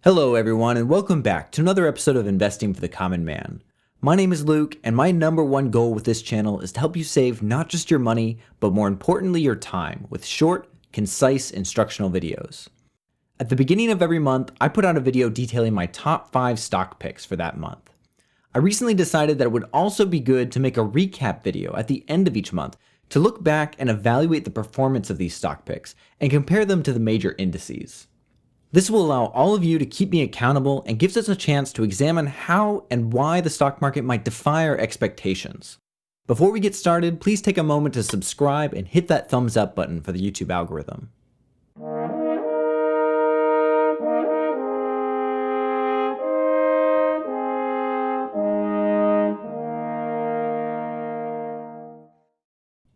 Hello everyone and welcome back to another episode of Investing for the Common Man. My name is Luke and my number one goal with this channel is to help you save not just your money, but more importantly your time with short, concise instructional videos. At the beginning of every month, I put out a video detailing my top 5 stock picks for that month. I recently decided that it would also be good to make a recap video at the end of each month to look back and evaluate the performance of these stock picks and compare them to the major indices. This will allow all of you to keep me accountable and gives us a chance to examine how and why the stock market might defy our expectations. Before we get started, please take a moment to subscribe and hit that thumbs up button for the YouTube algorithm.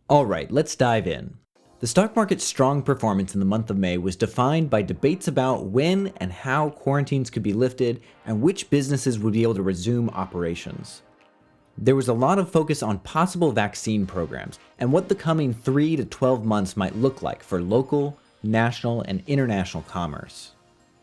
Alright, let's dive in. The stock market's strong performance in the month of May was defined by debates about when and how quarantines could be lifted and which businesses would be able to resume operations. There was a lot of focus on possible vaccine programs and what the coming 3 to 12 months might look like for local, national, and international commerce.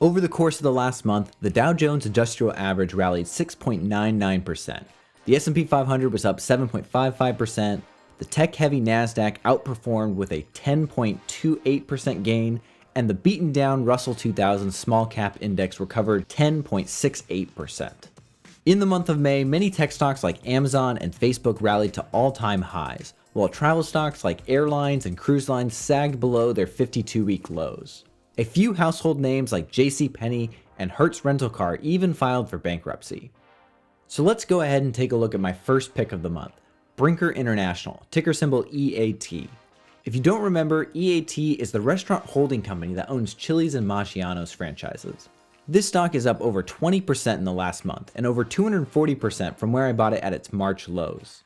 Over the course of the last month, the Dow Jones Industrial Average rallied 6.99%, the S&P 500 was up 7.55%, the tech-heavy NASDAQ outperformed with a 10.28% gain, and the beaten-down Russell 2000 small-cap index recovered 10.68%. In the month of May, many tech stocks like Amazon and Facebook rallied to all-time highs, while travel stocks like airlines and cruise lines sagged below their 52-week lows. A few household names like JCPenney and Hertz Rental Car even filed for bankruptcy. So let's go ahead and take a look at my first pick of the month. Brinker International, ticker symbol EAT. If you don't remember, EAT is the restaurant holding company that owns Chili's and Maggiano's franchises. This stock is up over 20% in the last month and over 240% from where I bought it at its March lows.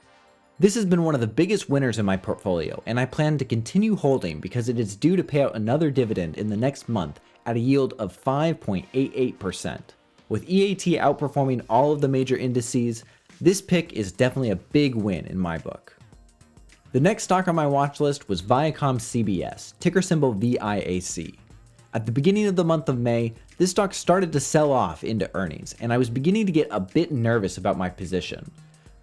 This has been one of the biggest winners in my portfolio, and I plan to continue holding because it is due to pay out another dividend in the next month at a yield of 5.88%. With EAT outperforming all of the major indices, this pick is definitely a big win in my book. The next stock on my watch list was Viacom CBS, ticker symbol VIAC. At the beginning of the month of May, this stock started to sell off into earnings, and I was beginning to get a bit nervous about my position.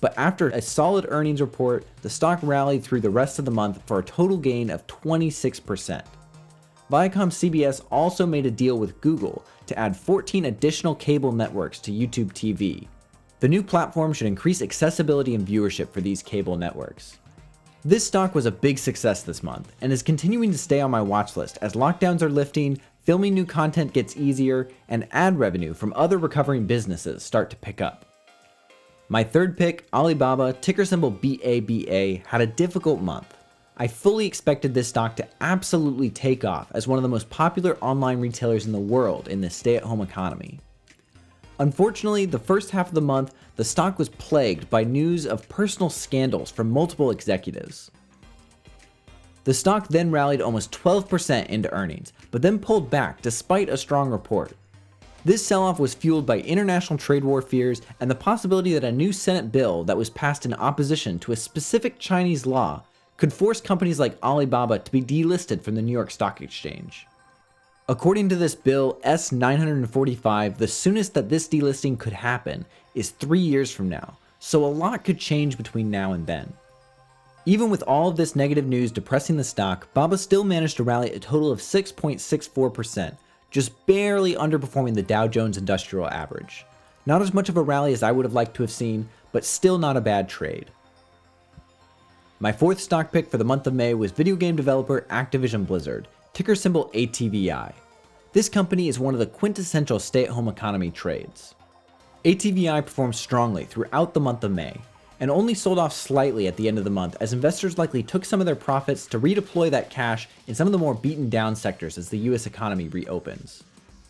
But after a solid earnings report, the stock rallied through the rest of the month for a total gain of 26%. Viacom CBS also made a deal with Google to add 14 additional cable networks to YouTube TV. The new platform should increase accessibility and viewership for these cable networks. This stock was a big success this month and is continuing to stay on my watch list as lockdowns are lifting, filming new content gets easier, and ad revenue from other recovering businesses start to pick up. My third pick, Alibaba, ticker symbol BABA, had a difficult month. I fully expected this stock to absolutely take off as one of the most popular online retailers in the world in this stay-at-home economy. Unfortunately, the first half of the month, the stock was plagued by news of personal scandals from multiple executives. The stock then rallied almost 12% into earnings, but then pulled back despite a strong report. This sell-off was fueled by international trade war fears and the possibility that a new Senate bill that was passed in opposition to a specific Chinese law could force companies like Alibaba to be delisted from the New York Stock Exchange. According to this bill, S-945, the soonest that this delisting could happen is 3 years from now, so a lot could change between now and then. Even with all of this negative news depressing the stock, BABA still managed to rally a total of 6.64%, just barely underperforming the Dow Jones Industrial Average. Not as much of a rally as I would have liked to have seen, but still not a bad trade. My fourth stock pick for the month of May was video game developer Activision Blizzard, ticker symbol ATVI. This company is one of the quintessential stay-at-home economy trades. ATVI performed strongly throughout the month of May, and only sold off slightly at the end of the month as investors likely took some of their profits to redeploy that cash in some of the more beaten down sectors as the US economy reopens.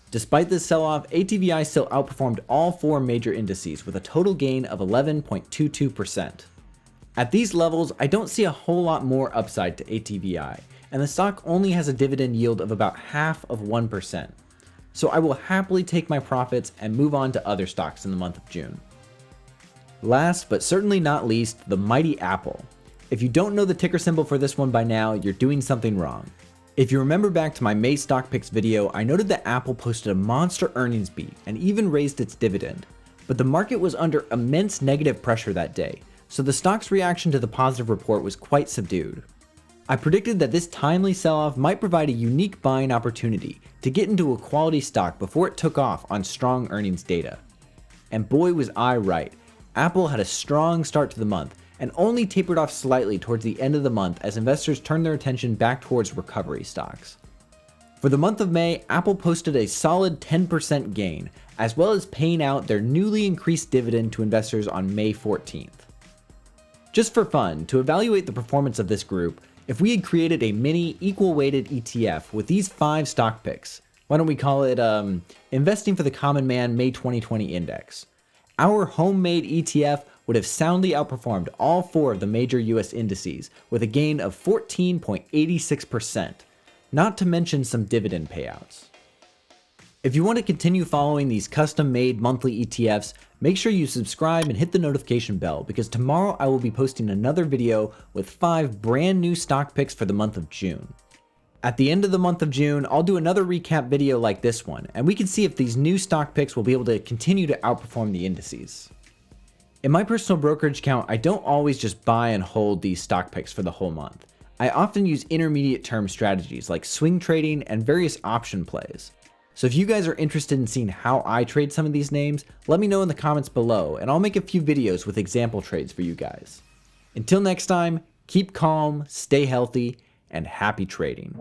Despite this sell-off, ATVI still outperformed all 4 major indices with a total gain of 11.22%. At these levels, I don't see a whole lot more upside to ATVI, and the stock only has a dividend yield of about half of 1%. So I will happily take my profits and move on to other stocks in the month of June. Last but certainly not least, the mighty Apple. If you don't know the ticker symbol for this one by now, you're doing something wrong. If you remember back to my May stock picks video, I noted that Apple posted a monster earnings beat and even raised its dividend. But the market was under immense negative pressure that day, so the stock's reaction to the positive report was quite subdued. I predicted that this timely sell-off might provide a unique buying opportunity to get into a quality stock before it took off on strong earnings data. And boy was I right. Apple had a strong start to the month and only tapered off slightly towards the end of the month as investors turned their attention back towards recovery stocks. For the month of May, Apple posted a solid 10% gain, as well as paying out their newly increased dividend to investors on May 14th. Just for fun, to evaluate the performance of this group, if we had created a mini equal-weighted ETF with these 5 stock picks, why don't we call it Investing for the Common Man May 2020 Index, our homemade ETF would have soundly outperformed all 4 of the major US indices with a gain of 14.86%, not to mention some dividend payouts. If you want to continue following these custom-made monthly ETFs, make sure you subscribe and hit the notification bell because tomorrow I will be posting another video with 5 brand new stock picks for the month of June. At the end of the month of June, I'll do another recap video like this one, and we can see if these new stock picks will be able to continue to outperform the indices. In my personal brokerage account, I don't always just buy and hold these stock picks for the whole month. I often use intermediate term strategies like swing trading and various option plays. So if you guys are interested in seeing how I trade some of these names, let me know in the comments below and I'll make a few videos with example trades for you guys. Until next time, keep calm, stay healthy, and happy trading.